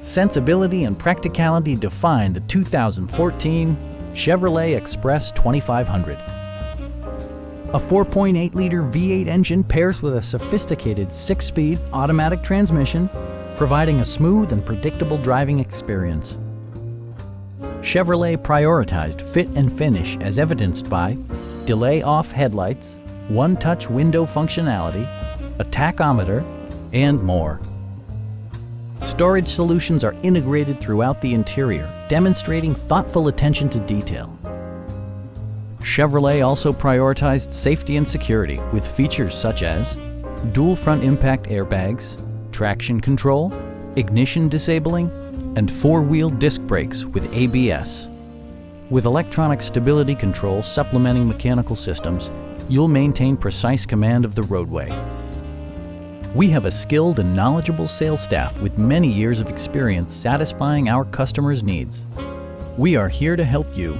Sensibility and practicality define the 2014 Chevrolet Express 2500. A 4.8-liter V8 engine pairs with a sophisticated 6-speed automatic transmission, providing a smooth and predictable driving experience. Chevrolet prioritized fit and finish as evidenced by delay-off headlights, one-touch window functionality, a tachometer, and more. Storage solutions are integrated throughout the interior, demonstrating thoughtful attention to detail. Chevrolet also prioritized safety and security with features such as dual front impact airbags, traction control, ignition disabling, and 4-wheel disc brakes with ABS. With electronic stability control supplementing mechanical systems, you'll maintain precise command of the roadway. We have a skilled and knowledgeable sales staff with many years of experience satisfying our customers' needs. We are here to help you.